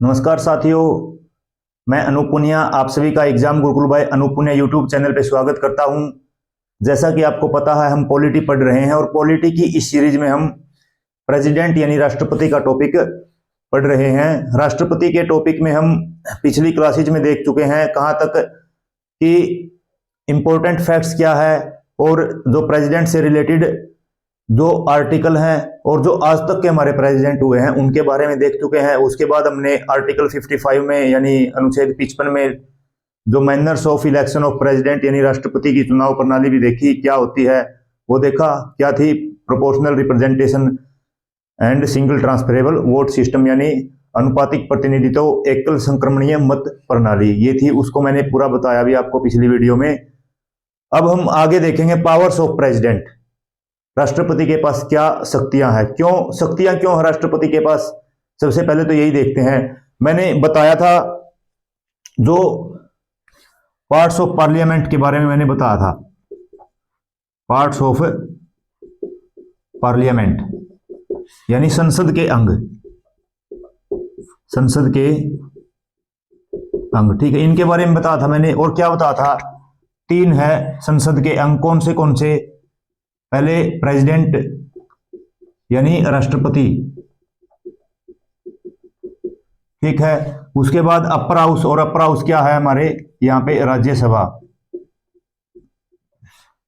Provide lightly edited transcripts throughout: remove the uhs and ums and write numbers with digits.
नमस्कार साथियों, मैं अनूप पुनिया आप सभी का exam Gurukul by Anup Puniya YouTube channel पे स्वागत करता हूं। जैसा कि आपको पता है, हम पॉलिटी पढ़ रहे हैं और पॉलिटी की इस सीरीज में हम प्रेसिडेंट यानी राष्ट्रपति का टॉपिक पढ़ रहे हैं। राष्ट्रपति के टॉपिक में हम पिछली क्लासेज में देख चुके हैं कहाँ तक कि इम्पोर्टेंट फैक्ट्स क्या है और जो प्रेसिडेंट से रिलेटेड जो आर्टिकल हैं और जो आज तक के हमारे प्रेसिडेंट हुए हैं उनके बारे में देख चुके हैं। उसके बाद हमने आर्टिकल 55 में यानी अनुच्छेद 55 में जो manners of election of president यानी राष्ट्रपति की चुनाव प्रणाली भी देखी, क्या होती है वो देखा। क्या थी? Proportional representation and single transferable vote system यानी अनुपातिक प्रतिनिधित्व एकल संक्रमणीय मत प्रणाली, ये थी। उसको मैंने पूरा बताया भी आपको पिछली वीडियो में। अब हम आगे देखेंगे पावर्स ऑफ प्रेसिडेंट। राष्ट्रपति के पास क्या शक्तियां हैं, शक्तियां क्यों है राष्ट्रपति के पास? सबसे पहले तो यही देखते हैं। मैंने बताया था जो पार्ट्स ऑफ पार्लियामेंट के बारे में मैंने बताया था, पार्ट्स ऑफ पार्लियामेंट यानी संसद के अंग, संसद के अंग, ठीक है। इनके बारे में बताया था मैंने। और क्या बताया था? 3 है संसद के अंग। कौन से? पहले प्रेसिडेंट यानी राष्ट्रपति, ठीक है। उसके बाद अपर हाउस, और अपर हाउस क्या है हमारे यहाँ पे? राज्यसभा।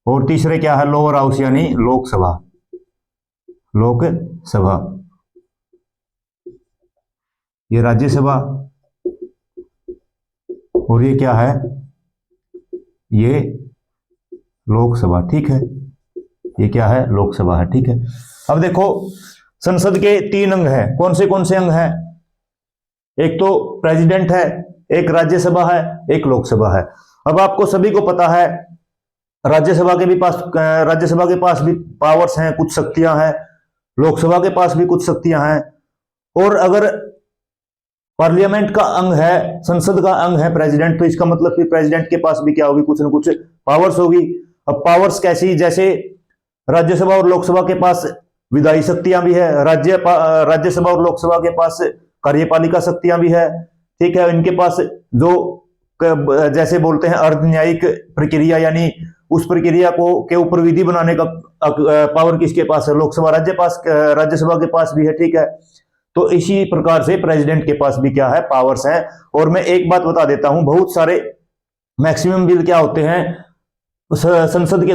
और तीसरे क्या है? लोअर हाउस यानी लोकसभा, लोकसभा। ये राज्यसभा और ये क्या है? ये लोकसभा, ठीक है। ये क्या है? लोकसभा है, ठीक है। अब देखो, संसद के 3 अंग हैं। कौन से अंग हैं? एक तो प्रेसिडेंट है, एक राज्यसभा है, एक लोकसभा है। अब आपको सभी को पता है राज्यसभा के पास भी पावर्स हैं, कुछ शक्तियां हैं। लोकसभा के पास भी कुछ शक्तियां हैं। और अगर पार्लियामेंट का अंग है, संसद का अंग है प्रेसिडेंट, तो इसका मतलब कि प्रेसिडेंट के पास भी क्या होगी? कुछ न कुछ पावर्स होगी। अब पावर्स कैसी? जैसे राज्यसभा और लोकसभा के पास विधायी शक्तियां भी है, राज्यसभा और लोकसभा के पास कार्यपालिका शक्तियां भी है, ठीक है। इनके पास जो जैसे बोलते हैं अर्ध न्यायिक प्रक्रिया यानी उस प्रक्रिया को के ऊपर विधि बनाने का पावर किसके पास है? लोकसभा राज्यसभा के पास भी है, ठीक है। तो इसी प्रकार से प्रेसिडेंट के पास भी क्या है? पावर्स है। और मैं एक बात बता देता हूं, बहुत सारे मैक्सिमम बिल क्या होते हैं संसद के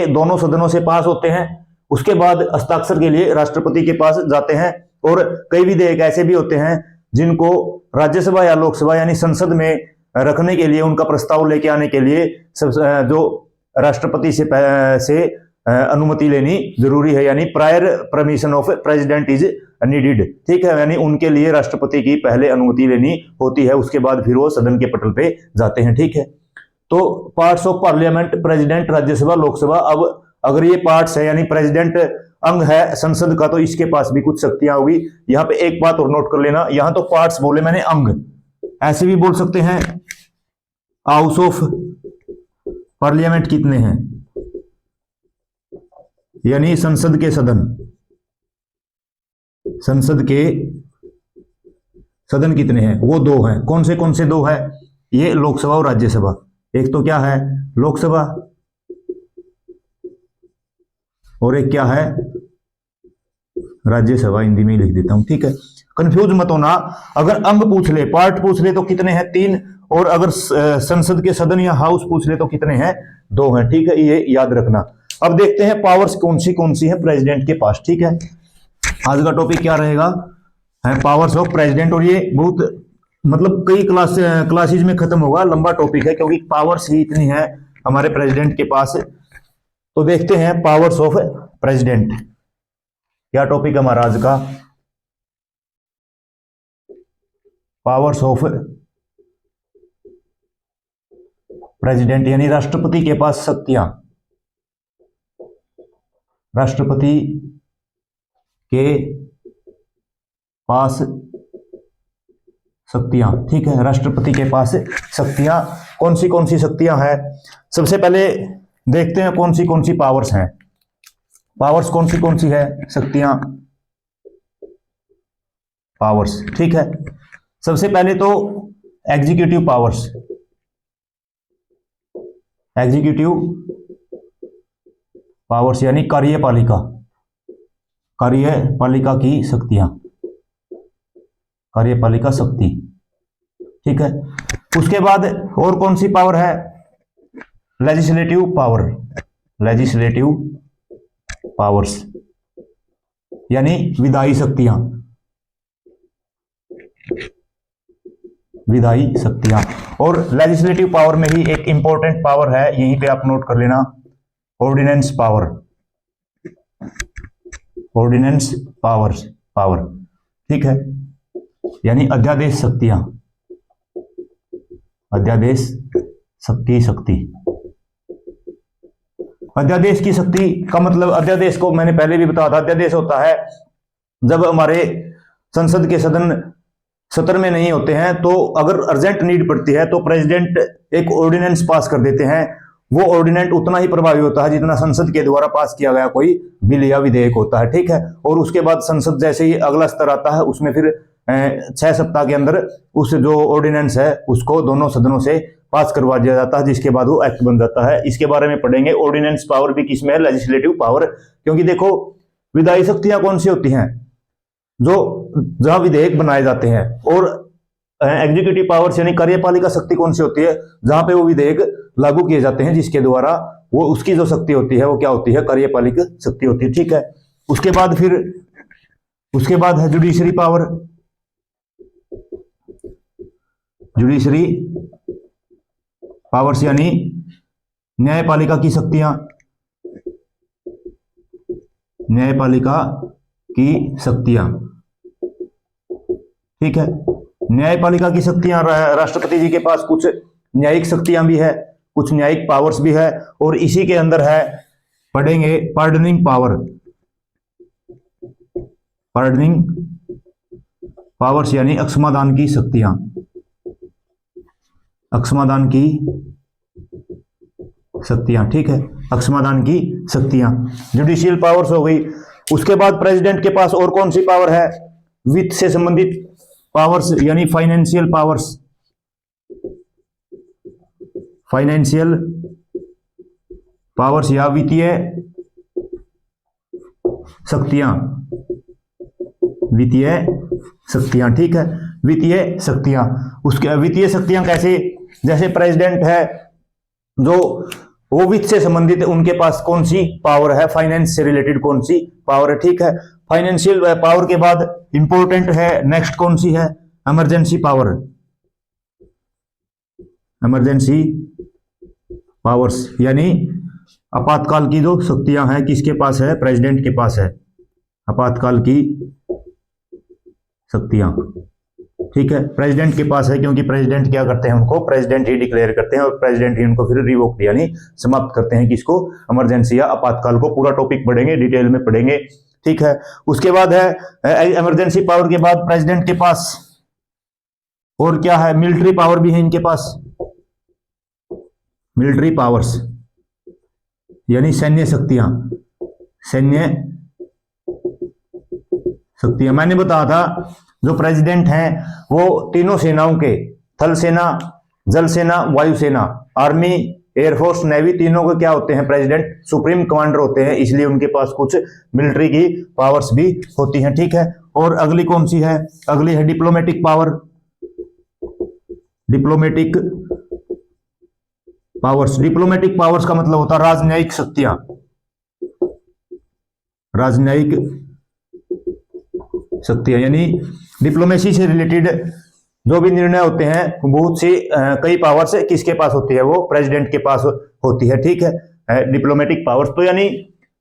दोनों सदनों से पास होते हैं। उसके बाद हस्ताक्षर के लिए राष्ट्रपति के पास जाते हैं। और कई विधेयक ऐसे भी होते हैं जिनको राज्यसभा या लोकसभा यानी संसद में रखने के लिए, उनका प्रस्ताव लेके आने के लिए जो राष्ट्रपति से अनुमति लेनी जरूरी है, यानी prior permission of president is needed, ठीक है। यानी उनके लिए राष्ट्रपति की पहले अनुमति लेनी होती है, उसके बाद फिर वो सदन के पटल पे जाते हैं, ठीक है। तो parts of parliament, president, Rajya Sabha, Lok Sabha. अब अगर ये पार्ट्स है यानी प्रेसिडेंट अंग है संसद का, तो इसके पास भी कुछ शक्तियां होगी। यहां पे एक बात और नोट कर लेना, यहां तो पार्ट्स बोले मैंने, अंग ऐसे भी बोल सकते हैं। हाउस ऑफ पार्लियामेंट कितने हैं? यानी संसद के सदन कितने हैं? वो 2 हैं। कौन से 2 है? ये लोकसभा और राज्यसभा। एक तो क्या है? लोकसभा, और एक क्या है? राज्यसभा। हिंदी में लिख देता हूं, ठीक है। कंफ्यूज मत होना। अगर अंग पूछ ले, पार्ट पूछ ले तो कितने हैं? 3। और अगर संसद के सदन या हाउस पूछ ले तो कितने हैं? 2 हैं, ठीक है। ये याद रखना। अब देखते हैं पावर्स कौन सी है प्रेसिडेंट के पास, ठीक है। आज का टॉपिक क्या रहेगा? है पावर्स ऑफ प्रेसिडेंट। और ये बहुत मतलब कई क्लासेज में खत्म होगा, लंबा टॉपिक है क्योंकि पावर्स ही इतनी है हमारे प्रेसिडेंट के पास। तो देखते हैं पावर्स ऑफ प्रेसिडेंट, क्या टॉपिक है हमारा आज का? पावर्स ऑफ प्रेसिडेंट यानी राष्ट्रपति के पास शक्तियां, राष्ट्रपति के पास शक्तियां, ठीक है। राष्ट्रपति के पास शक्तियां कौन सी शक्तियां हैं? सबसे पहले देखते हैं कौन सी पावर्स हैं। पावर्स कौन सी है? शक्तियां पावर्स, ठीक है। सबसे पहले तो एग्जीक्यूटिव पावर्स, एग्जीक्यूटिव पावर्स यानी कार्यपालिका, कार्यपालिका की शक्तियां, कार्यपालिका शक्ति, ठीक है। उसके बाद और कौन सी पावर है? लेजिस्लेटिव पावर, लेजिस्लेटिव पावर्स यानी विधायी शक्तियां, विधायी शक्तियां। और लेजिस्लेटिव पावर में ही एक इंपॉर्टेंट पावर है, यहीं पे आप नोट कर लेना, ordinance power, ordinance powers, power, ठीक है, यानी अध्यादेश शक्तियां, अध्यादेश की शक्ति। अध्यादेश की शक्ति का मतलब, अध्यादेश को मैंने पहले भी बताया था, अध्यादेश होता है जब हमारे संसद के सत्र में नहीं होते हैं तो अगर अर्जेंट नीड पड़ती है तो प्रेसिडेंट एक ऑर्डिनेंस पास कर देते हैं। वो ऑर्डिनेंस उतना ही प्रभावी होता है जितना संसद के द्वारा पास किया गया कोई बिल या विधेयक होता है, ठीक है। और उसके बाद संसद जैसे ही अगला स्तर आता है उसमें फिर 6 सप्ताह के अंदर उस जो ऑर्डिनेंस है उसको दोनों सदनों से पास करवा दिया जाता है, जिसके बाद वो एक्ट बन जाता है। इसके बारे में पढ़ेंगे। ऑर्डिनेंस पावर भी किसमें है? Legislative power. क्योंकि देखो विधायी शक्तियां कौन सी होती हैं? जो जहां विधेयक बनाए जाते हैं। और एग्जीक्यूटिव पावर्स यानी कार्यपालिका शक्ति कौन सी होती है? जहां पे वो विधेयक लागू किए जाते हैं, जिसके द्वारा वो उसकी जो शक्ति होती है वो क्या होती है? कार्यपालिका शक्ति होती है, ठीक है। उसके बाद है जुडिशरी पावर, जुडिशरी पावर्स यानी न्यायपालिका की शक्तियां, न्यायपालिका की शक्तियां, ठीक है। न्यायपालिका की शक्तियां, राष्ट्रपति जी के पास कुछ न्यायिक शक्तियां भी है, कुछ न्यायिक पावर्स भी है। और इसी के अंदर है, पढ़ेंगे पार्डनिंग पावर, पार्डनिंग पावर्स यानी अक्षमादान की शक्तियां, अक्षमादान की शक्तियां, ठीक है, अक्षमादान की शक्तियां। जुडिशियल पावर्स हो गई। उसके बाद प्रेसिडेंट के पास और कौन सी पावर है? वित्त से संबंधित पावर्स यानी फाइनेंशियल पावर्स, फाइनेंशियल पावर्स या वित्तीय शक्तियां, वित्तीय शक्तियां, ठीक है, वित्तीय शक्तियां। उसके वित्तीय शक्तियां कैसे? जैसे प्रेसिडेंट है जो वो वित्त से संबंधित है, उनके पास कौन सी पावर है? फाइनेंस से रिलेटेड कौन सी पावर है, ठीक है। फाइनेंशियल पावर के बाद इंपॉर्टेंट है नेक्स्ट कौन सी है? इमरजेंसी पावर, इमरजेंसी पावर्स यानी आपातकाल की जो शक्तियां हैं किसके पास है? प्रेसिडेंट के पास है, आपातकाल की शक्तियां, ठीक है, प्रेसिडेंट के पास है। क्योंकि प्रेसिडेंट क्या करते हैं? उनको प्रेसिडेंट ही डिक्लेयर करते हैं और प्रेसिडेंट ही उनको फिर रिवोक यानी समाप्त करते हैं। किसको? इमरजेंसी या आपातकाल को। पूरा टॉपिक पढ़ेंगे, डिटेल में पढ़ेंगे, ठीक है। उसके बाद है इमरजेंसी पावर के बाद प्रेसिडेंट के पास और क्या है? मिलिट्री पावर भी है इनके पास, मिलिट्री पावर्स यानी सैन्य शक्तियां, सैन्य शक्तियां। मैंने बताया था जो प्रेसिडेंट हैं वो तीनों सेनाओं के, थल सेना, जल सेना, वायुसेना, आर्मी, एयरफोर्स, नेवी, तीनों के क्या होते हैं? प्रेसिडेंट सुप्रीम कमांडर होते हैं। इसलिए उनके पास कुछ मिलिट्री की पावर्स भी होती हैं, ठीक है। और अगली कौन सी है? अगली है diplomatic power, diplomatic powers. Diplomatic powers का मतलब होता है राजनयिक शक्तियां, राजनयिक शक्तियां यानी डिप्लोमेसी से रिलेटेड जो भी निर्णय होते हैं बहुत सी कई पावर्स किसके पास होती है? वो प्रेसिडेंट के पास होती है, ठीक है, डिप्लोमेटिक पावर्स। तो यानी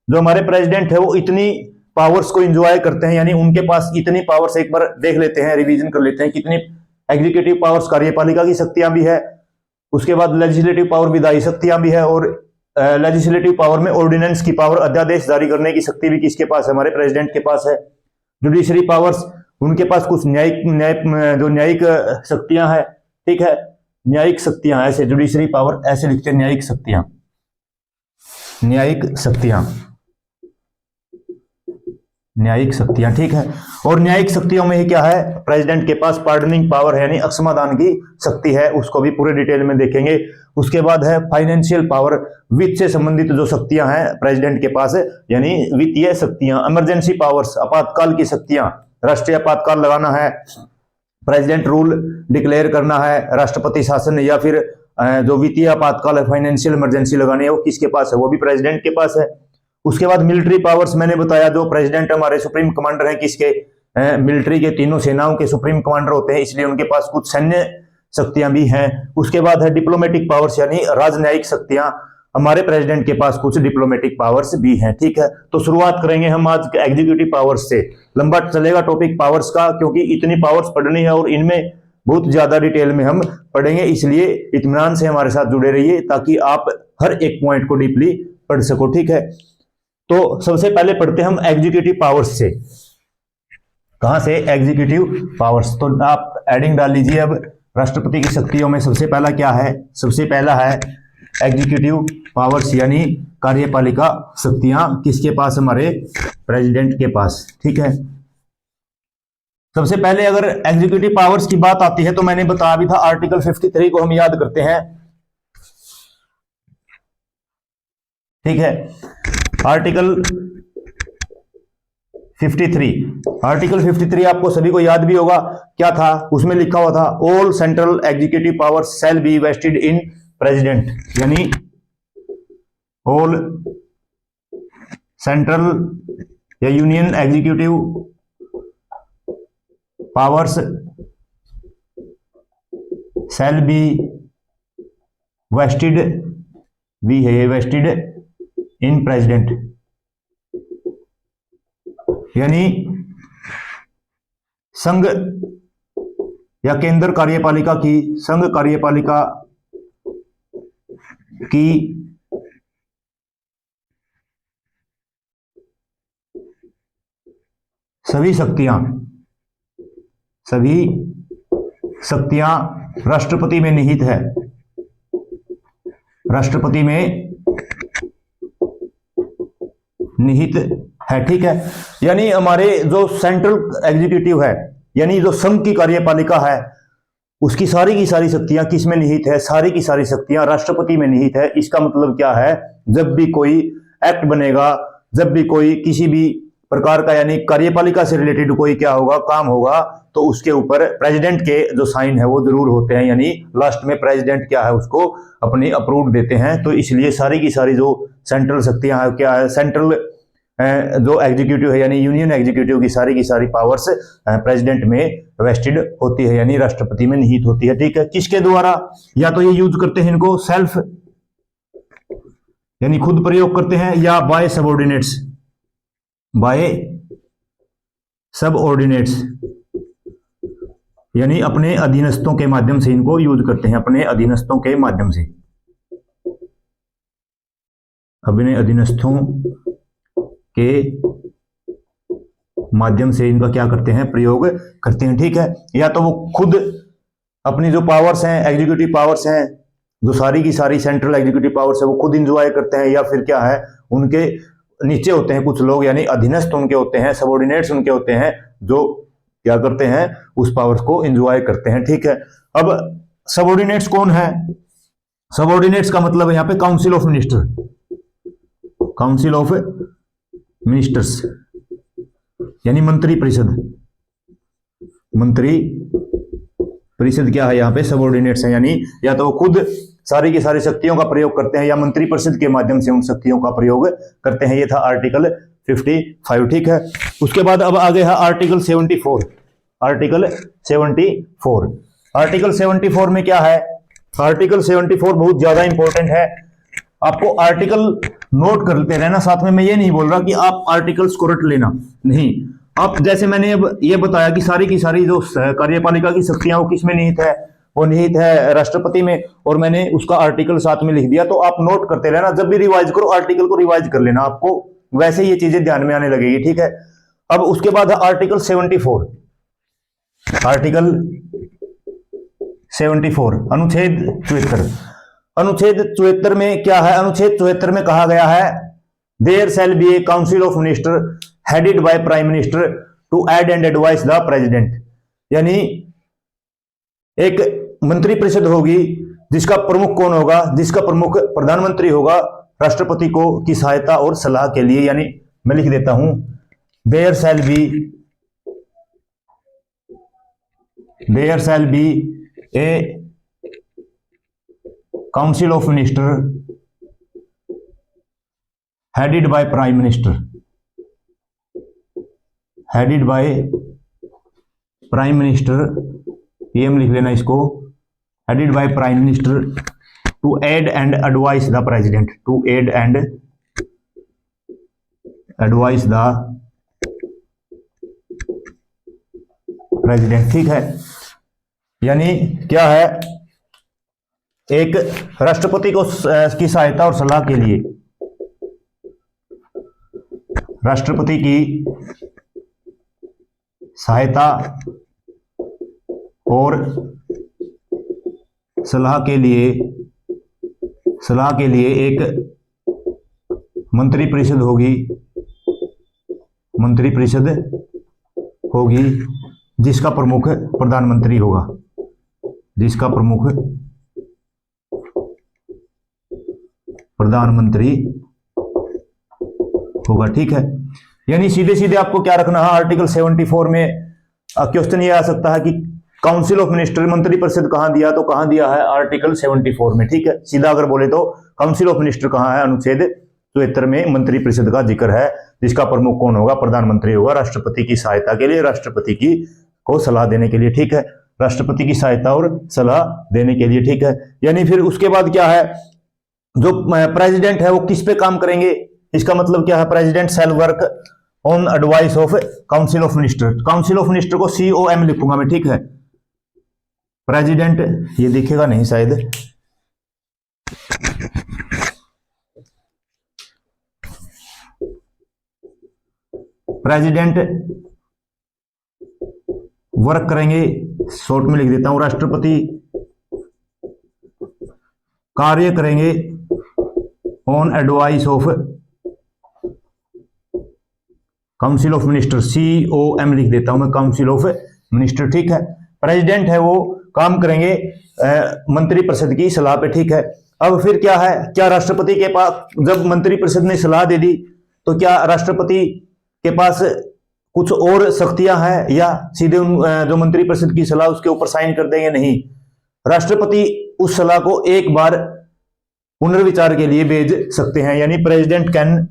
जो हमारे प्रेसिडेंट है वो इतनी पावर्स को एंजॉय करते हैं, यानी उनके पास इतनी पावर्स, एक बार देख लेते हैं, रिवीजन कर लेते हैं कितनी एग्जीक्यूटिव पावर्स, कार्यपालिका की शक्तियां भी है। उसके बाद लेजिस्लेटिव पावर, विधायी शक्तियां भी है। और लेजिस्लेटिव पावर में ऑर्डिनेंस की पावर, अध्यादेश जारी करने की शक्ति भी किसके पास है? हमारे प्रेसिडेंट के पास है। जुडिशरी पावर्स, उनके पास कुछ न्यायिक शक्तियां हैं, ठीक है, न्यायिक शक्तियां, ऐसे जुडिशरी पावर ऐसे लिखते हैं, न्यायिक शक्तियां, न्यायिक शक्तियां, न्यायिक शक्तियां, ठीक है। और न्यायिक शक्तियों में ही क्या है, प्रेसिडेंट के पास पार्डनिंग पावर है, यानी अक्षमादान की शक्ति है, उसको भी पूरे डिटेल में देखेंगे। उसके बाद है फाइनेंशियल पावर, वित्त से संबंधित जो शक्तियां हैं प्रेसिडेंट के पास, यानी वित्तीय शक्तियां। इमरजेंसी पावर्स, आपातकाल की शक्तियां, राष्ट्रीय आपातकाल लगाना है, प्रेसिडेंट रूल डिक्लेयर करना है, राष्ट्रपति शासन या फिर जो वित्तीय आपातकाल है, फाइनेंशियल इमरजेंसी लगानी है, वो किसके पास है, वो भी प्रेसिडेंट के पास है। उसके बाद मिलिट्री पावर्स, मैंने बताया जो प्रेसिडेंट हमारे सुप्रीम कमांडर हैं, किसके, मिलिट्री के, तीनों सेनाओं के सुप्रीम कमांडर होते हैं, इसलिए उनके पास कुछ सैन्य शक्तियां भी हैं। उसके बाद है डिप्लोमेटिक पावर्स, यानी राजनयिक शक्तियां, हमारे प्रेसिडेंट के पास कुछ डिप्लोमेटिक पावर्स भी हैं, ठीक है। तो शुरुआत करेंगे हम आज एग्जीक्यूटिव पावर्स से। लंबा चलेगा टॉपिक पावर्स का, क्योंकि इतनी पावर्स पढ़नी है और इनमें बहुत ज्यादा डिटेल में हम पढ़ेंगे, इसलिए इत्मीनान से हमारे साथ जुड़े रहिए ताकि आप हर एक पॉइंट को डीपली पढ़ सको, ठीक है। तो सबसे पहले पढ़ते हैं हम एग्जीक्यूटिव पावर्स से। कहां से, एग्जीक्यूटिव पावर्स। तो आप एडिंग डाल लीजिए। अब राष्ट्रपति की शक्तियों में सबसे पहला क्या है, सबसे पहला है एग्जीक्यूटिव पावर्स, यानी कार्यपालिका शक्तियां, किसके पास, हमारे प्रेसिडेंट के पास, ठीक है। सबसे पहले अगर एग्जीक्यूटिव पावर्स की बात आती है तो मैंने बताया भी था, आर्टिकल 53 को हम याद करते हैं, ठीक है। आर्टिकल 53 आपको सभी को याद भी होगा, क्या था उसमें लिखा हुआ था, all central executive powers shall be vested in president, यानी ऑल सेंट्रल या union executive powers shall be vested, भी है वेस्टेड इन प्रेसिडेंट, यानी संघ या केंद्र कार्यपालिका की, संघ कार्यपालिका की सभी शक्तियां राष्ट्रपति में निहित है, राष्ट्रपति में निहित है, ठीक है। यानी हमारे जो सेंट्रल एग्जीक्यूटिव है, यानी जो संघ की कार्यपालिका है, उसकी सारी की सारी शक्तियां किस में निहित है, सारी की सारी शक्तियां राष्ट्रपति में निहित है। इसका मतलब क्या है, जब भी कोई एक्ट बनेगा, जब भी कोई किसी भी प्रकार का, यानी कार्यपालिका से रिलेटेड कोई क्या होगा, काम होगा, तो उसके ऊपर प्रेसिडेंट के जो साइन है वो जरूर होते हैं, यानी लास्ट में प्रेसिडेंट क्या है उसको अपनी अप्रूव देते हैं। तो इसलिए सारी की सारी जो सेंट्रल शक्तियां है, क्या है, सेंट्रल जो एग्जीक्यूटिव है, यानी यूनियन एग्जीक्यूटिव की सारी पावर्स प्रेसिडेंट में वेस्टेड होती है, यानी राष्ट्रपति में निहित होती है, ठीक है। किसके द्वारा, या तो ये यूज करते हैं इनको सेल्फ, यानी खुद प्रयोग करते हैं, या बाय सबऑर्डिनेट्स, बाय सबऑर्डिनेट्स, यानी अपने अधीनस्थों के माध्यम से इनको यूज करते हैं, अपने अधीनस्थों के माध्यम से, अपने अधीनस्थों के माध्यम से इनका क्या करते हैं, प्रयोग करते हैं, ठीक है। या तो वो खुद अपनी जो पावर्स हैं, एग्जीक्यूटिव पावर्स हैं, जो सारी की सारी सेंट्रल एग्जीक्यूटिव पावर्स है, वो खुद इंजॉय करते हैं, या फिर क्या है, उनके नीचे होते हैं कुछ लोग, यानी अधीनस्थ उनके होते हैं, सबऑर्डिनेट्स उनके होते हैं, जो क्या करते हैं, उस पावर्स को एंजॉय करते हैं, ठीक है। अब सबऑर्डिनेट्स कौन है, सबऑर्डिनेट्स का मतलब है यहाँ पे council of minister, council of ministers, यानी मंत्री परिषद, मंत्री परिषद क्या है यहाँ पे, सबऑर्डिनेट्स है, यानी या तो खुद सारी की सारी शक्तियों का प्रयोग करते हैं, या मंत्री परिषद के माध्यम से उन शक्तियों का प्रयोग करते हैं। ये था आर्टिकल 55, ठीक है। उसके बाद अब आगे है आर्टिकल 74, आर्टिकल 74, आर्टिकल 74 में क्या है, आर्टिकल 74 बहुत ज्यादा इंपॉर्टेंट है, आपको आर्टिकल नोट करते रहना साथ में। मैं ये नहीं बोल रहा कि आप आर्टिकल्स को रट लेना, नहीं, आप जैसे मैंने अब ये बताया कि सारी की सारी जो कार्यपालिका की शक्तियां वो किस में निहित है, वो निहित है राष्ट्रपति में, और मैंने उसका आर्टिकल साथ में लिख दिया, तो आप नोट करते रहना, जब भी रिवाइज करो आर्टिकल को रिवाइज कर लेना, आपको वैसे ये चीजें ध्यान में आने लगेगी, ठीक है। अब उसके बाद आर्टिकल 74, आर्टिकल 74 अनुच्छेद 74, अनुच्छेद 74 में क्या है, अनुच्छेद 74 में कहा गया है, there shall be a council of minister headed by prime minister to aid and advise the president. यानी एक मंत्री परिषद होगी जिसका प्रमुख कौन होगा, जिसका प्रमुख प्रधानमंत्री होगा, राष्ट्रपति को की सहायता और सलाह के लिए। यानी मैं लिख देता हूं, there shall be a council of minister headed by prime minister, headed by prime minister, PM लिख लेना इसको, headed by prime minister to aid and advise the president, to aid and advise the president. ठीक है, यानी क्या है, एक राष्ट्रपति को की सहायता और सलाह के लिए, राष्ट्रपति की सहायता और सलाह के लिए एक मंत्री परिषद होगी जिसका प्रमुख प्रधानमंत्री होगा, जिसका प्रमुख प्रधानमंत्री होगा। ठीक है, यानी सीधे सीधे आपको क्या रखना है, आर्टिकल 74 में क्वेश्चन ये आ सकता है कि काउंसिल ऑफ मिनिस्टर, मंत्री परिषद कहां दिया, तो कहां दिया है, आर्टिकल 74 में। ठीक है, सीधा अगर बोले तो काउंसिल ऑफ मिनिस्टर कहां है, अनुच्छेद 74 में मंत्री परिषद का जिक्र है, जिसका प्रमुख कौन होगा, प्रधानमंत्री होगा, राष्ट्रपति की सहायता के लिए, राष्ट्रपति की को सलाह देने के लिए। ठीक है, राष्ट्रपति की सहायता और सलाह देने के लिए। ठीक है, यानी फिर उसके बाद क्या है, जो प्रेसिडेंट है वो किस पे काम करेंगे, इसका मतलब क्या है, president shell work on advice of council of minister. Council of minister को COM लिखूंगा मैं। ठीक है, प्रेसिडेंट, ये दिखेगा नहीं शायद, प्रेसिडेंट वर्क करेंगे, शॉर्ट में लिख देता हूं, राष्ट्रपति कार्य करेंगे on advice of council of minister, COM लिख देता हूं मैं, काउंसिल ऑफ मिनिस्टर। ठीक है, प्रेसिडेंट है वो काम करेंगे मंत्री परिषद की सलाह पे। ठीक है, अब फिर क्या है, क्या राष्ट्रपति के पास, जब मंत्री परिषद ने सलाह दे दी तो क्या राष्ट्रपति के पास कुछ और शक्तियां हैं, या सीधे जो मंत्री परिषद की सलाह उसके ऊपर साइन कर देंगे? नहीं, राष्ट्रपति उस सलाह को एक बार पुनर्विचार के लिए भेज सकते हैं, यानी प्रेसिडेंट कैन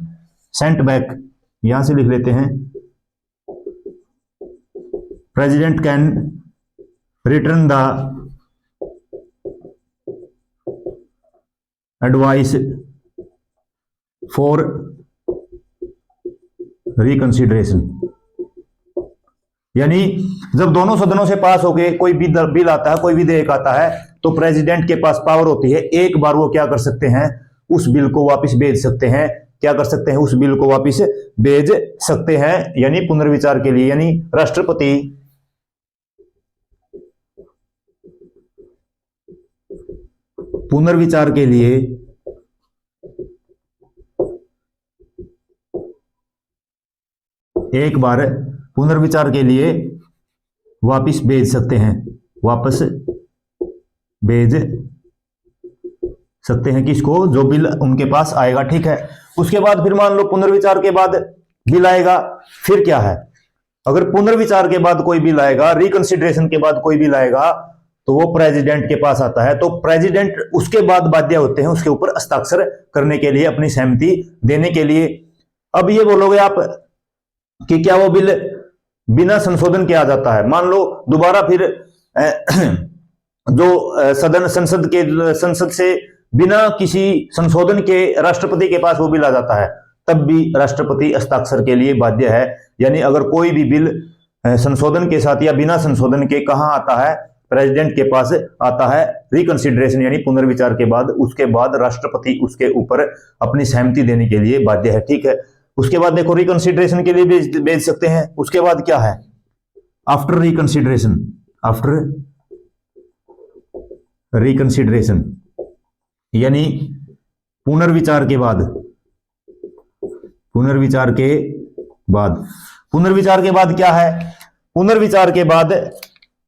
सेंट बैक, यहां से लिख लेते हैं, president can return the advice for reconsideration. यानी जब दोनों सदनों से पास होके कोई भी बिल आता है, कोई विधेयक आता है, तो प्रेसिडेंट के पास पावर होती है, एक बार वो क्या कर सकते हैं, उस बिल को वापस भेज सकते हैं, क्या कर सकते हैं, उस बिल को वापस भेज सकते हैं, यानी पुनर्विचार के लिए। यानी राष्ट्रपति पुनर्विचार के लिए एक बार पुनर्विचार के लिए वापस भेज सकते हैं, वापस भेज सकते हैं किसको, जो बिल उनके पास आएगा। ठीक है, उसके बाद फिर मान लो पुनर्विचार के बाद बिल आएगा, फिर क्या है, अगर पुनर्विचार के बाद कोई बिल आएगा, रिकंसिडरेशन के बाद कोई बिल आएगा, तो वो प्रेसिडेंट के पास आता है, तो प्रेसिडेंट उसके बाद बाध्य होते हैं उसके ऊपर हस्ताक्षर करने के लिए, अपनी सहमति देने के लिए। अब ये बोलोगे आप कि क्या वो बिल बिना संशोधन के आ जाता है? मान लो दोबारा फिर जो संसद से बिना किसी संशोधन के राष्ट्रपति के पास वो बिल आ जाता है, तब भी राष्ट्रपति हस्ताक्षर के लिए बाध्य है। यानी अगर कोई भी बिल संशोधन के साथ या बिना संशोधन के कहां आता है, प्रेसिडेंट के पास आता है, रिकंसिडरेशन यानी पुनर्विचार के बाद, उसके बाद राष्ट्रपति उसके ऊपर अपनी सहमति देने के लिए बाध्य है। ठीक है, उसके बाद देखो रिकंसिडरेशन के लिए भेज सकते हैं। उसके बाद क्या है, आफ्टर रिकंसिडरेशन, आफ्टर रिकंसिडरेशन यानी पुनर्विचार के बाद, पुनर्विचार के बाद। पुनर्विचार के बाद क्या है? पुनर्विचार के बाद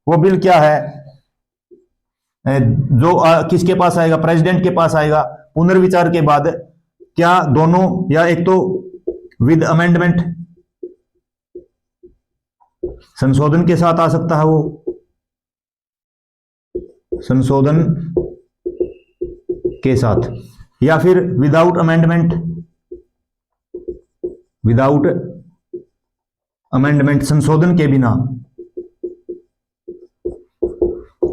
वो बिल क्या है जो किसके पास आएगा? प्रेसिडेंट के पास आएगा। पुनर्विचार के बाद क्या दोनों, या एक तो विद अमेंडमेंट संशोधन के साथ आ सकता है, वो संशोधन के साथ, या फिर विदाउट अमेंडमेंट, विदाउट अमेंडमेंट संशोधन के बिना,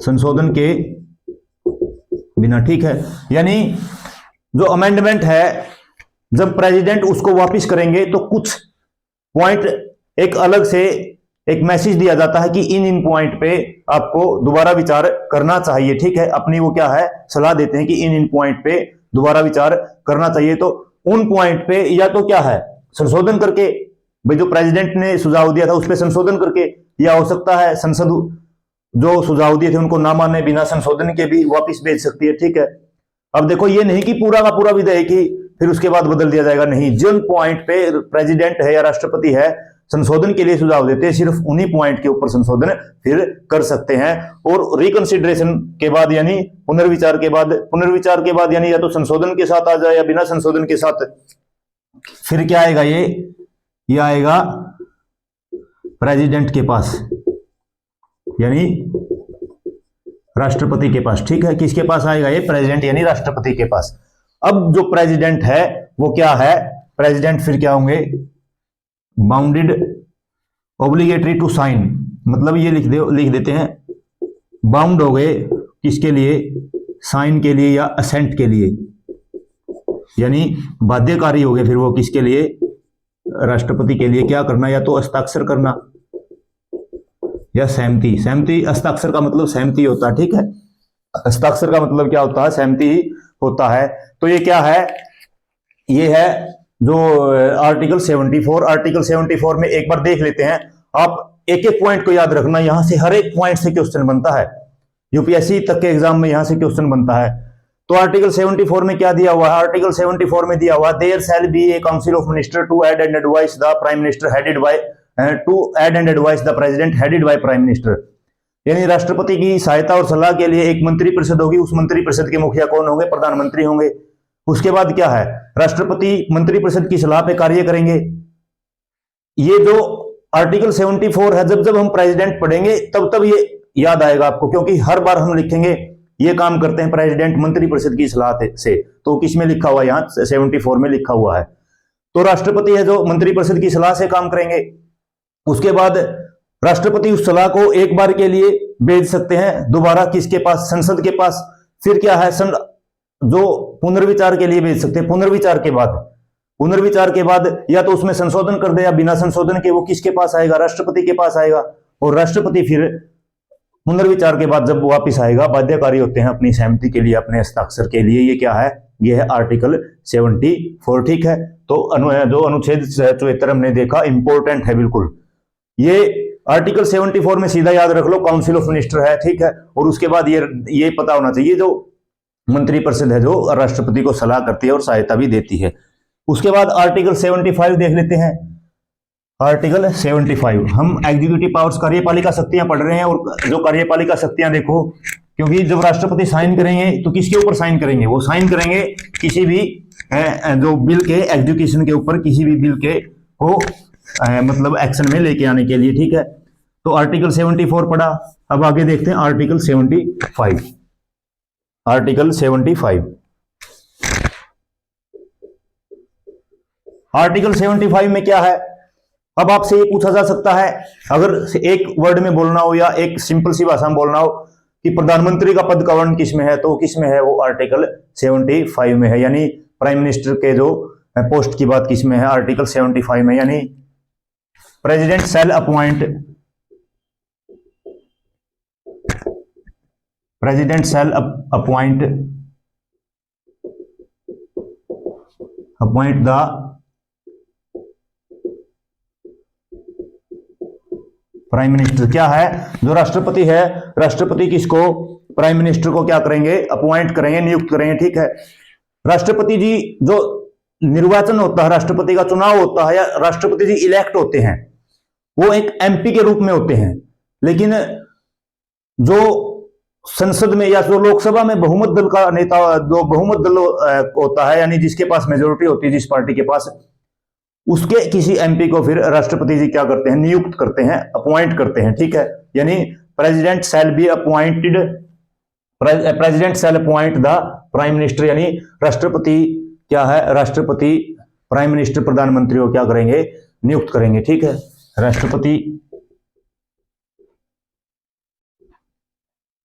संशोधन के बिना, ठीक है। यानी जो अमेंडमेंट है, जब प्रेसिडेंट उसको वापस करेंगे तो कुछ पॉइंट एक अलग से एक मैसेज दिया जाता है कि इन पॉइंट पे आपको दोबारा विचार करना चाहिए, ठीक है। अपनी वो क्या है, सलाह देते हैं कि इन पॉइंट पे दोबारा विचार करना चाहिए। तो उन पॉइंट पे या तो क्या है, संशोधन करके, भाई जो प्रेसिडेंट ने सुझाव दिया था उस पर संशोधन करके, या हो सकता है संसद जो सुझाव दिए थे उनको ना माने बिना संशोधन के भी वापस भेज सकती है, ठीक है। अब देखो ये नहीं कि पूरा का पूरा विधेयक ही फिर उसके बाद बदल दिया जाएगा, नहीं। जिन पॉइंट पे प्रेसिडेंट है या राष्ट्रपति है संशोधन के लिए सुझाव देते हैं, सिर्फ उन्हीं पॉइंट के ऊपर संशोधन फिर कर सकते हैं। और रिकंसिडरेशन के बाद यानी पुनर्विचार के बाद, पुनर्विचार के बाद यानी या तो संशोधन के साथ आ जाए या बिना संशोधन के साथ, फिर क्या आएगा, ये आएगा प्रेसिडेंट के पास, यानी राष्ट्रपति के पास, ठीक है। किसके पास आएगा? ये प्रेसिडेंट यानी राष्ट्रपति के पास। अब जो प्रेसिडेंट है वो क्या है, प्रेसिडेंट फिर क्या होंगे, बाउंडेड ऑब्लिगेटरी टू साइन, मतलब ये लिख देते हैं, बाउंड हो गए किसके लिए, साइन के लिए या असेंट के लिए, यानी बाध्यकारी हो गए फिर वो किसके लिए, राष्ट्रपति के लिए। क्या करना, या तो हस्ताक्षर करना या सहमति। सहमति, हस्ताक्षर का मतलब सहमति होता है, ठीक है। हस्ताक्षर का मतलब क्या होता है, सहमति होता है। तो ये क्या है, ये है जो आर्टिकल 74। आर्टिकल 74 में एक बार देख लेते हैं, आप एक एक पॉइंट को याद रखना, यहां से हर एक पॉइंट से क्वेश्चन बनता है, यूपीएससी तक के एग्जाम में यहां से क्वेश्चन बनता है। तो आर्टिकल 74 में क्या दिया हुआ है, आर्टिकल 74 में दिया हुआ, there shall be a council of minister to aid and advise the prime minister headed by, to aid and advise the president headed by prime minister. यानी राष्ट्रपति की सहायता और सलाह के लिए एक मंत्री परिषद होगी, उस मंत्री परिषद के मुखिया कौन होंगे, प्रधानमंत्री होंगे। उसके बाद क्या है, राष्ट्रपति मंत्री परिषद की सलाह पे कार्य करेंगे। ये जो आर्टिकल 74 है, जब जब हम प्रेसिडेंट पढ़ेंगे तब तब ये याद आएगा आपको, क्योंकि हर बार हम लिखेंगे ये काम करते हैं प्रेसिडेंट मंत्री परिषद की सलाह से। तो किस में लिखा हुआ है, यहाँ 74 में लिखा हुआ है। तो राष्ट्रपति है जो मंत्री परिषद की सलाह से काम करेंगे। उसके बाद राष्ट्रपति उस सलाह को एक बार के लिए भेज सकते हैं दोबारा किसके पास, संसद के पास। फिर क्या है, जो पुनर्विचार के लिए भेज सकते हैं। पुनर्विचार के बाद या तो उसमें संशोधन कर दे या बिना संशोधन के वो किसके पास आएगा, राष्ट्रपति के पास आएगा। और राष्ट्रपति फिर पुनर्विचार के बाद जब वापिस आएगा, बाध्यकारी होते हैं अपनी सहमति के लिए, अपने हस्ताक्षर के लिए। ये क्या है, ये है आर्टिकल 74, ठीक है। तो जो अनुच्छेद 74 हमने देखा, इंपॉर्टेंट है बिल्कुल। ये आर्टिकल 74 में सीधा याद रख लो काउंसिल ऑफ मिनिस्टर है, ठीक है। और उसके बाद ये पता होना चाहिए जो मंत्री परिषद है जो राष्ट्रपति को सलाह करती है और सहायता भी देती है। उसके बाद आर्टिकल 75 देख लेते हैं। आर्टिकल 75 हम एग्जीक्यूटिव पावर्स, कार्यपालिका शक्तियां पढ़ रहे हैं। और जो कार्यपालिका शक्तियां देखो, क्योंकि जब राष्ट्रपति साइन करेंगे तो किसके ऊपर साइन करेंगे, वो साइन करेंगे किसी भी जो बिल के एग्जीक्यूशन के ऊपर, किसी भी बिल के को मतलब एक्शन में लेके आने के लिए, ठीक है। तो आर्टिकल 74 पढ़ा। अब आगे देखते हैं आर्टिकल 75। आर्टिकल 75, आर्टिकल 75 में क्या है। अब आपसे ये पूछा जा सकता है, अगर एक वर्ड में बोलना हो या एक सिंपल सी भाषा में बोलना हो कि प्रधानमंत्री का पद का वर्ण किस में है, तो किस में है, वो आर्टिकल 75 में है। यानी प्राइम मिनिस्टर के जो पोस्ट की बात किस में है, आर्टिकल 75 में। यानी president shall appoint, president shall appoint the prime minister. क्या है, जो राष्ट्रपति है, राष्ट्रपति किसको, प्राइम मिनिस्टर को क्या करेंगे, अपॉइंट करेंगे, नियुक्त करेंगे, ठीक है। राष्ट्रपति जी जो निर्वाचन होता है, राष्ट्रपति का चुनाव होता है या राष्ट्रपति जी इलेक्ट होते हैं, वो एक एमपी के रूप में होते हैं। लेकिन जो संसद में या जो लोकसभा में बहुमत दल का नेता, जो बहुमत दल होता है, यानी जिसके पास मेजोरिटी होती है जिस पार्टी के पास, उसके किसी एमपी को फिर राष्ट्रपति जी क्या करते हैं, नियुक्त करते हैं, अपॉइंट करते हैं। ठीक है, यानी president shall be appointed, president shall appoint the prime minister, यानी राष्ट्रपति क्या है, राष्ट्रपति प्राइम मिनिस्टर प्रधानमंत्री को क्या करेंगे, नियुक्त करेंगे। ठीक है, राष्ट्रपति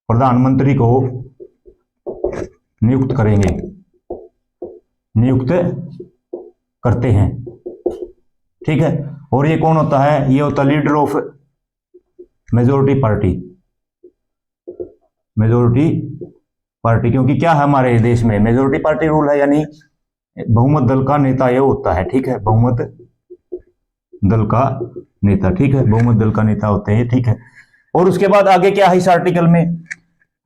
प्रधानमंत्री को नियुक्त करेंगे, नियुक्त करते हैं। ठीक है, और ये कौन होता है, ये होता है leader of majority party, majority party, क्योंकि क्या है हमारे देश में मेजोरिटी पार्टी रूल है, यानी बहुमत दल का नेता ये होता है। ठीक है, बहुमत दल का नेता, ठीक है, बहुमत दल का नेता होते हैं। ठीक है, और उसके बाद आगे क्या है इस आर्टिकल में,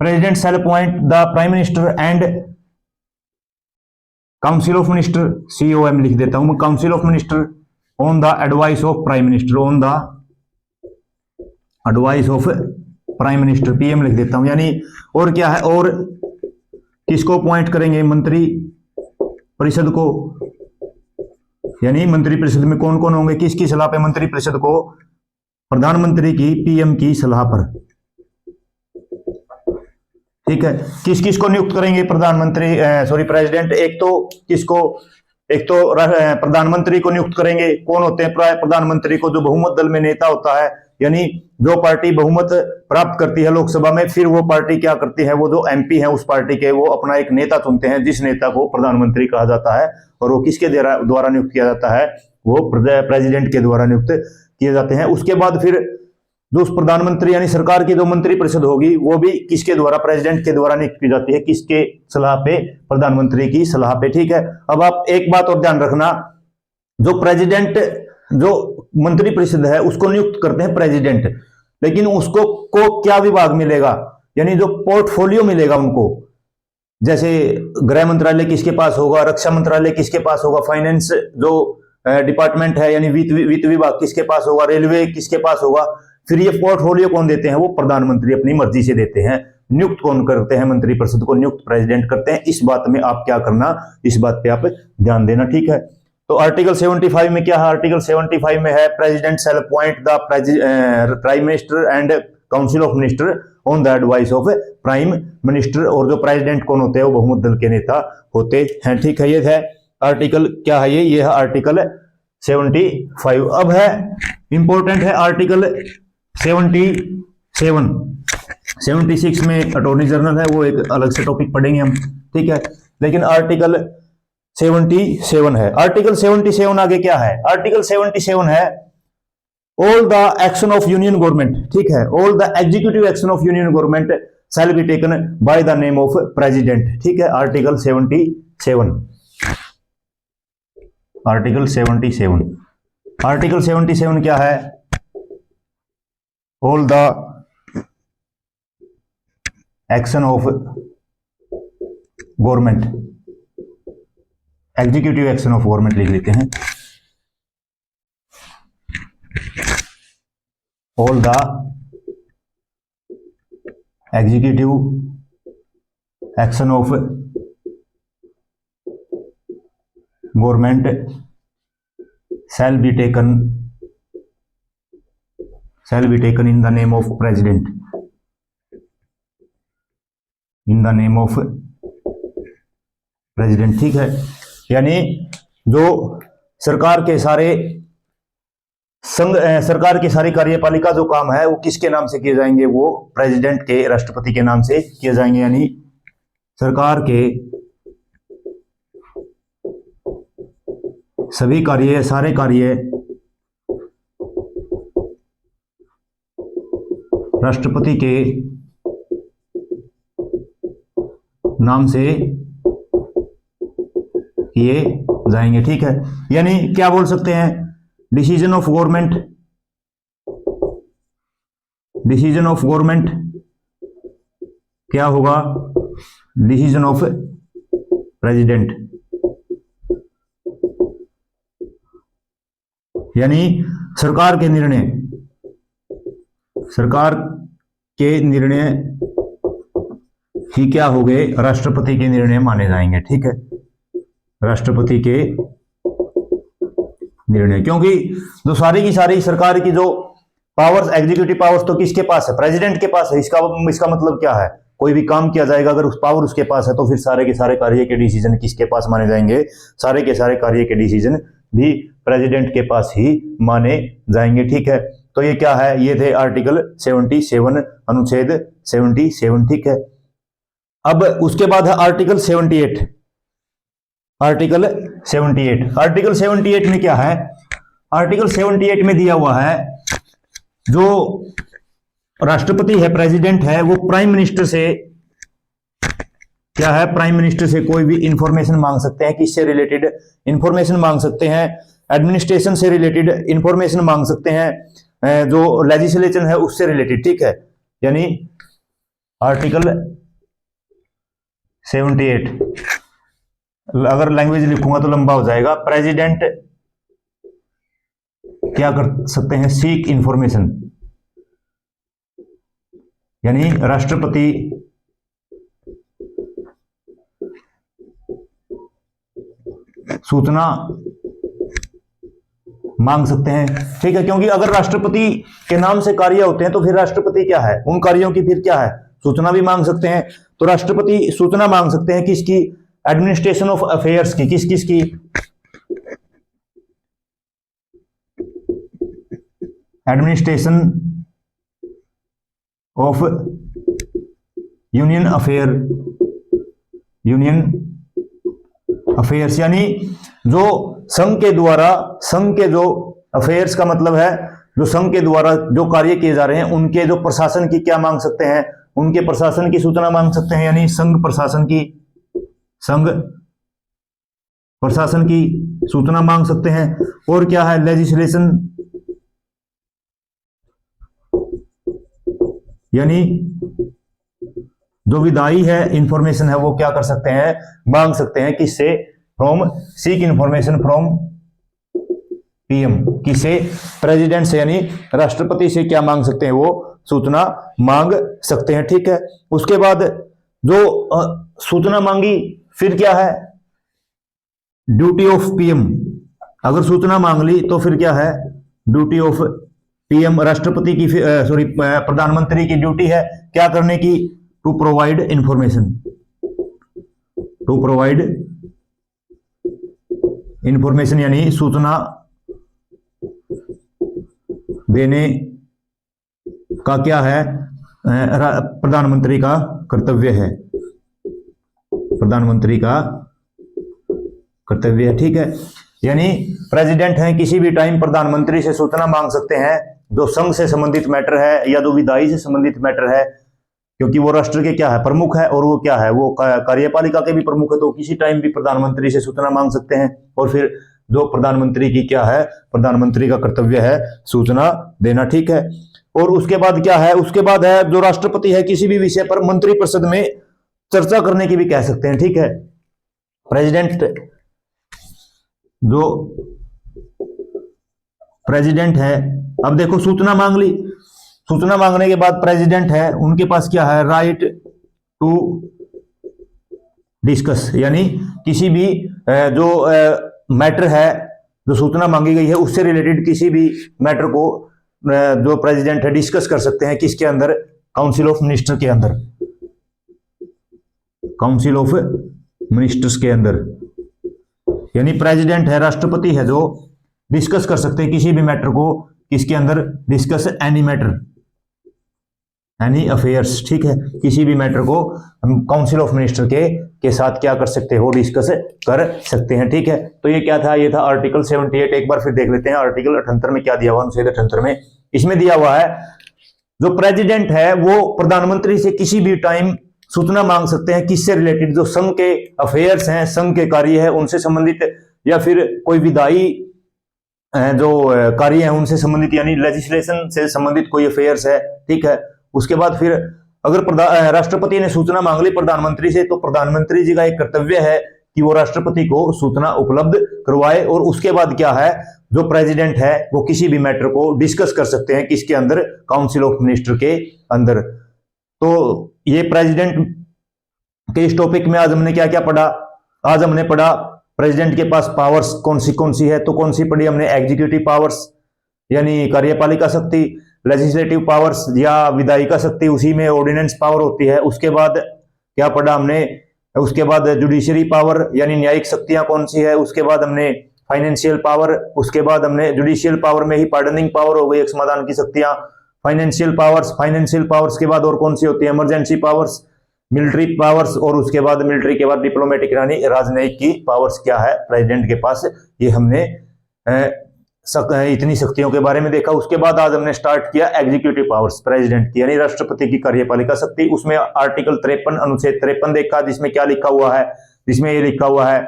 president shall appoint the prime minister and council of minister, COM लिख देता हूं मैं, council of minister on the advice of prime minister, on the advice of prime minister, PM लिख देता हूं। यानी और क्या है, और किसको अपॉइंट करेंगे, मंत्री परिषद को, यानी मंत्री परिषद में कौन कौन होंगे, किसकी सलाह पे, मंत्री परिषद को प्रधानमंत्री की, PM की सलाह पर। ठीक है, किस किस को नियुक्त करेंगे प्रधानमंत्री, सॉरी प्रेसिडेंट, एक तो किसको, एक तो प्रधानमंत्री को नियुक्त करेंगे। कौन होते हैं प्रधानमंत्री को, जो बहुमत दल में नेता होता है, यानी जो पार्टी बहुमत प्राप्त करती है लोकसभा में, फिर वो पार्टी क्या करती है, वो जो MP है उस पार्टी के, वो अपना एक नेता चुनते हैं, जिस नेता को प्रधानमंत्री कहा जाता है, और वो किसके द्वारा नियुक्त किया जाता है, वो प्रेसिडेंट के द्वारा नियुक्त किए जाते हैं। उसके बाद फिर जो उस प्रधानमंत्री यानी सरकार की जो मंत्री परिषद होगी, वो भी किसके द्वारा, प्रेसिडेंट के द्वारा नियुक्त की जाती है, किसके सलाह पे, प्रधानमंत्री की सलाह पे। ठीक है, अब आप एक बात और ध्यान रखना, जो प्रेसिडेंट, जो मंत्री परिषद है उसको नियुक्त करते हैं प्रेसिडेंट, लेकिन उसको को क्या विभाग मिलेगा, यानी जो पोर्टफोलियो मिलेगा उनको, जैसे गृह मंत्रालय किसके पास होगा, रक्षा मंत्रालय किसके पास होगा, फाइनेंस जो डिपार्टमेंट है यानी वित्त विभाग किसके पास होगा, रेलवे किसके पास होगा, फिर ये पोर्टफोलियो कौन देते हैं, वो प्रधानमंत्री अपनी मर्जी से देते हैं। नियुक्त कौन करते हैं, मंत्री परिषद को नियुक्त प्रेसिडेंट करते हैं। इस बात में आप क्या करना, इस बात पे आप ध्यान देना। ठीक है, तो आर्टिकल 75 में क्या है, आर्टिकल 75 में है president shall appoint the prime minister and council of minister on the advice of prime minister, और जो प्रेसिडेंट कौन होते हैं, वो बहुमत दल के नेता होते हैं। ठीक है, ये है आर्टिकल, क्या है ये है आर्टिकल 75। अब है इंपॉर्टेंट है आर्टिकल 77, 76 में अटॉर्नी जनरल है, वो एक अलग से टॉपिक पढ़ेंगे हम। ठीक है, लेकिन आर्टिकल 77 है। आर्टिकल 77 आगे क्या है, आर्टिकल 77 है all the action of union government, ठीक है, all the executive action of union government shall be taken by the name of president. ठीक है, आर्टिकल 77, आर्टिकल 77, आर्टिकल 77 क्या है, all the action of government, executive action of government लिख लेते हैं, all the executive action of government shall be taken in the name of president, in the name of president। ठीक है, यानी जो सरकार के सारे सरकार की सारी कार्यपालिका जो काम है वो किसके नाम से किए जाएंगे, वो प्रेसिडेंट के, राष्ट्रपति के नाम से किए जाएंगे। यानी सरकार के सभी कार्य, सारे कार्य राष्ट्रपति के नाम से किए जाएंगे। ठीक है, यानी क्या बोल सकते हैं, decision of government, decision of government क्या होगा, डिसीजन ऑफ प्रेसिडेंट, यानी सरकार के निर्णय ही क्या हो गए, राष्ट्रपति के निर्णय माने जाएंगे। ठीक है, राष्ट्रपति के निर्णय, क्योंकि जो सारी की सारी सरकार की जो पावर्स, एग्जीक्यूटिव पावर्स तो किसके पास है, प्रेसिडेंट के पास है। इसका मतलब क्या है, कोई भी काम किया जाएगा अगर उस पावर उसके पास है तो फिर सारे के सारे कार्य के डिसीजन किसके पास माने जाएंगे, सारे के सारे कार्य के डिसीजन भी प्रेसिडेंट के पास ही माने जाएंगे। ठीक है, तो ये क्या है, ये थे आर्टिकल 77, अनुच्छेद 77। ठीक है, अब उसके बाद है आर्टिकल 78। आर्टिकल 78 में क्या है, आर्टिकल 78 में दिया हुआ है जो राष्ट्रपति है, प्रेसिडेंट है, वो प्राइम मिनिस्टर से क्या है, प्राइम मिनिस्टर से कोई भी इंफॉर्मेशन मांग सकते हैं। किससे रिलेटेड इंफॉर्मेशन मांग सकते हैं, एडमिनिस्ट्रेशन से रिलेटेड इंफॉर्मेशन मांग सकते हैं, जो लेजिस्लेशन है उससे रिलेटेड। ठीक है, यानी आर्टिकल 78, अगर लैंग्वेज लिखूंगा तो लंबा हो जाएगा। प्रेसिडेंट क्या कर सकते हैं, सीक इंफॉर्मेशन, यानी राष्ट्रपति सूचना मांग सकते हैं। ठीक है, क्योंकि अगर राष्ट्रपति के नाम से कार्य होते हैं तो फिर राष्ट्रपति क्या है, उन कार्यों की फिर क्या है, सूचना भी मांग सकते हैं। तो राष्ट्रपति सूचना मांग सकते हैं किसकी, एडमिनिस्ट्रेशन ऑफ अफेयर्स की, किसकी, एडमिनिस्ट्रेशन ऑफ यूनियन अफेयर्स, यानी जो संघ के द्वारा, संघ के जो अफेयर्स का मतलब है जो संघ के द्वारा जो कार्य किए जा रहे हैं उनके जो प्रशासन की क्या मांग सकते हैं, उनके प्रशासन की सूचना मांग सकते हैं, यानी संघ प्रशासन की सूचना मांग सकते हैं। और क्या है, लेजिस्लेशन, यानी जो विधायी है इंफॉर्मेशन है वो क्या कर सकते हैं, मांग सकते हैं। किससे, from seek information from PM, किसे, प्रेसिडेंट से, यानी राष्ट्रपति से क्या मांग सकते हैं, वो सूचना मांग सकते हैं। ठीक है, उसके बाद जो सूचना मांगी फिर क्या है, ड्यूटी ऑफ पीएम, अगर सूचना मांग ली तो फिर क्या है, ड्यूटी ऑफ पीएम, राष्ट्रपति की प्रधानमंत्री की ड्यूटी है क्या करने की, टू प्रोवाइड इंफॉर्मेशन, यानी सूचना देने का क्या है, प्रधानमंत्री का कर्तव्य है, ठीक है, यानी प्रेसिडेंट हैं, किसी भी टाइम प्रधानमंत्री से सूचना मांग सकते हैं जो संघ से संबंधित मैटर है या जो विधायी से संबंधित मैटर है, क्योंकि वो राष्ट्र के क्या है, प्रमुख है, और वो क्या है, वो कार्यपालिका के भी प्रमुख है, तो किसी टाइम भी प्रधानमंत्री से सूचना मांग सकते हैं। और फिर जो प्रधानमंत्री की क्या है, प्रधानमंत्री का कर्तव्य है सूचना देना। ठीक है, और उसके बाद क्या है, उसके बाद है जो राष्ट्रपति है किसी भी विषय पर मंत्रिपरिषद में चर्चा करने की भी कह सकते हैं। ठीक है, प्रेसिडेंट, जो प्रेसिडेंट है, अब देखो सूचना मांग ली, सूचना मांगने के बाद प्रेसिडेंट है, उनके पास क्या है, राइट टू डिस्कस, यानी किसी भी जो मैटर है जो सूचना मांगी गई है उससे रिलेटेड किसी भी मैटर को जो प्रेसिडेंट है डिस्कस कर सकते हैं, किसके अंदर, काउंसिल ऑफ मिनिस्टर के अंदर, काउंसिल ऑफ मिनिस्टर्स के अंदर, यानी प्रेसिडेंट है, राष्ट्रपति है, जो डिस्कस कर सकते हैं किसी भी मैटर को, किसके अंदर, discuss any matter, any affairs. ठीक है, किसी भी मैटर को हम काउंसिल ऑफ मिनिस्टर के साथ क्या कर सकते हो, डिस्कस कर सकते हैं। ठीक है, तो ये क्या था, ये था आर्टिकल 78। एक बार फिर देख लेते हैं आर्टिकल 78 में क्या दिया हुआ, अनुच्छेद 78 में इसमें दिया हुआ है जो प्रेसिडेंट है वो प्रधानमंत्री से किसी भी टाइम सूचना मांग सकते हैं, किससे रिलेटेड, जो संघ के अफेयर्स हैं, संघ के कार्य है उनसे संबंधित, या फिर कोई विधायी जो कार्य है उनसे संबंधित, यानी लेजिस्लेशन से संबंधित कोई अफेयर्स है। ठीक है, उसके बाद फिर अगर राष्ट्रपति ने सूचना मांग ली प्रधानमंत्री से, तो प्रधानमंत्री जी का एक कर्तव्य है कि वो राष्ट्रपति को सूचना उपलब्ध करवाए, और उसके बाद क्या है, जो प्रेसिडेंट है वो किसी भी मैटर को डिस्कस कर सकते हैं किसके अंदर, काउंसिल ऑफ मिनिस्टर के अंदर। तो ये प्रेसिडेंट के इस टॉपिक में आज हमने क्या क्या पढ़ा। आज हमने पढ़ा प्रेसिडेंट के पास पावर्स कौन सी है, तो कौन सी पढ़ी हमने, एग्जीक्यूटिव पावर्स यानी कार्यपालिका शक्ति, लेजिस्लेटिव पावर्स या विधायिका शक्ति, उसी में ऑर्डिनेंस पावर होती है। उसके बाद क्या पढ़ा हमने, उसके बाद जुडिशरी पावर यानी न्यायिक शक्तियां कौन सी है, उसके बाद हमने फाइनेंशियल पावर, उसके बाद हमने जुडिशियल पावर में ही पार्डनिंग पावर हो गई, एक समाधान की शक्तियां, फाइनेंशियल पावर्स के बाद और कौन सी होती है, इमरजेंसी पावर्स, मिलिट्री पावर्स, और उसके बाद मिलिट्री के बाद डिप्लोमेटिक यानी राजनयिक की पावर्स क्या है प्रेसिडेंट के पास। ये हमने इतनी शक्तियों के बारे में देखा। उसके बाद आज हमने स्टार्ट किया एग्जीक्यूटिव पावर्स प्रेसिडेंट की यानी राष्ट्रपति की कार्यपालिका शक्ति। उसमें आर्टिकल 53 अनुच्छेद 53 देखा, जिसमें क्या लिखा हुआ है, जिसमें ये लिखा हुआ है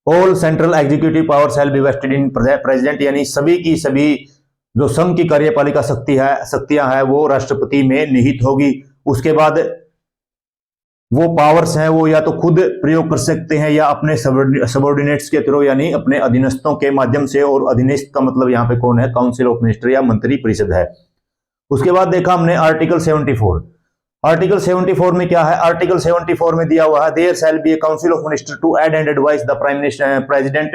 all central executive power shall be vested in president, यानी सभी की सभी जो संघ की कार्यपालिका शक्तियां हैं वो राष्ट्रपति में निहित होगी। उसके बाद वो पावर्स हैं वो या तो खुद प्रयोग कर सकते हैं या अपने सबऑर्डिनेट्स के थ्रू यानी अपने अधीनस्थों के माध्यम से, और अधीनस्थ का मतलब यहाँ पे कौन है, काउंसिल ऑफ मिनिस्टर या मंत्री परिषद है। उसके बाद देखा हमने आर्टिकल 74। आर्टिकल 74 में क्या है, आर्टिकल 74 में दिया हुआ है there shall be a council of minister to aid and advise the prime minister president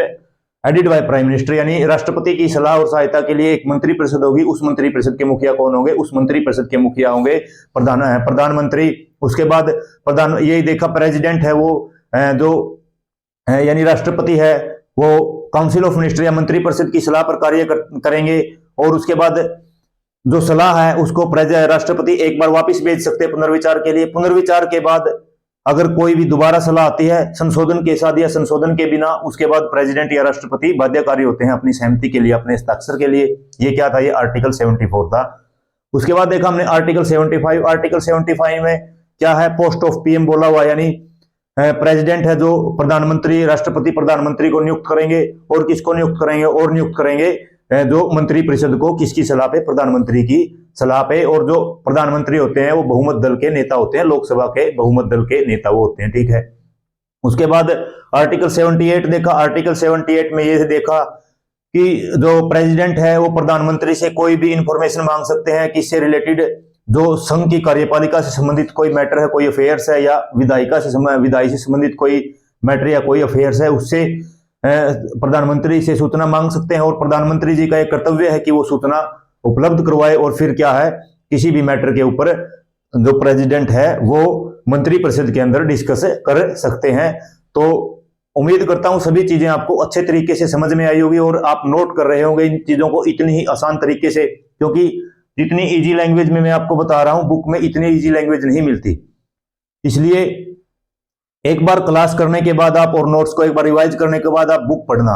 aided by prime minister, यानी राष्ट्रपति की सलाह और सहायता के लिए एक मंत्री परिषद होगी। उस मंत्री परिषद के मुखिया कौन होंगे, उस मंत्री परिषद के मुखिया होंगे प्रधानमंत्री। उसके बाद यही देखा प्रेसिडेंट है वो जो यानी राष्ट्रपति है वो काउंसिल ऑफ मिनिस्टर या मंत्री परिषद की सलाह पर कार्य करेंगे, और उसके बाद जो सलाह है उसको राष्ट्रपति एक बार वापस भेज सकते हैं पुनर्विचार के लिए। पुनर्विचार के बाद अगर कोई भी दोबारा सलाह आती है संशोधन के साथ या संशोधन के बिना, उसके बाद प्रेसिडेंट या राष्ट्रपति बाध्यकारी होते हैं अपनी सहमति के लिए, अपने हस्ताक्षर के लिए। ये क्या था, ये आर्टिकल 74 था। उसके बाद देखा हमने आर्टिकल 75। आर्टिकल 75 में क्या है, पोस्ट ऑफ पीएम बोला हुआ, यानी प्रेसिडेंट है जो प्रधानमंत्री, राष्ट्रपति प्रधानमंत्री को नियुक्त करेंगे, और किसको नियुक्त करेंगे, और नियुक्त करेंगे जो मंत्री परिषद को, किसकी सलाह पे, प्रधानमंत्री की सलाह पे। और जो प्रधानमंत्री होते हैं वो बहुमत दल के नेता होते हैं, लोकसभा के बहुमत दल के नेता वो होते हैं, ठीक है। उसके बाद आर्टिकल 78 देखा। आर्टिकल 78 में ये देखा कि जो प्रेसिडेंट है वो प्रधानमंत्री से कोई भी इंफॉर्मेशन मांग सकते हैं, किससे रिलेटेड, जो संघ की कार्यपालिका से संबंधित कोई मैटर है, कोई अफेयर्स है, या विधायी से संबंधित कोई मैटर या कोई अफेयर्स है, उससे प्रधानमंत्री से सूचना मांग सकते हैं। और प्रधानमंत्री जी का एक कर्तव्य है कि वो सूचना उपलब्ध करवाए, और फिर क्या है, किसी भी मैटर के ऊपर जो प्रेसिडेंट है वो मंत्री परिषद के अंदर डिस्कस कर सकते हैं। तो उम्मीद करता हूं सभी चीजें आपको अच्छे तरीके से समझ में आई होगी, और आप नोट कर रहे होंगे इन चीजों को इतनी ही आसान तरीके से, क्योंकि जितनी इजी लैंग्वेज में मैं आपको बता रहा हूं बुक में इतनी इजी लैंग्वेज नहीं मिलती। इसलिए एक बार क्लास करने के बाद आप, और नोट्स को एक बार रिवाइज करने के बाद आप बुक पढ़ना।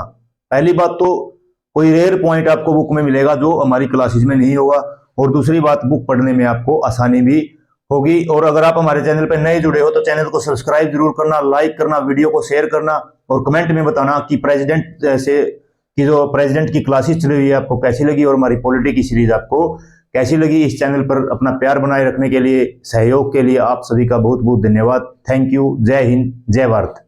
पहली बात तो कोई रेयर पॉइंट आपको बुक में मिलेगा जो हमारी क्लासेस में नहीं होगा, और दूसरी बात बुक पढ़ने में आपको आसानी भी होगी। और अगर आप हमारे चैनल पर नए जुड़े हो तो चैनल को सब्सक्राइब जरूर करना, लाइक करना, वीडियो को शेयर करना, और कमेंट में बताना कि प्रेसिडेंट की क्लासेस चली हुई है आपको कैसी लगी, और हमारी पॉलिटी की सीरीज आपको कैसी लगी। इस चैनल पर अपना प्यार बनाए रखने के लिए, सहयोग के लिए आप सभी का बहुत बहुत धन्यवाद। Thank you. जय हिंद, जय भारत।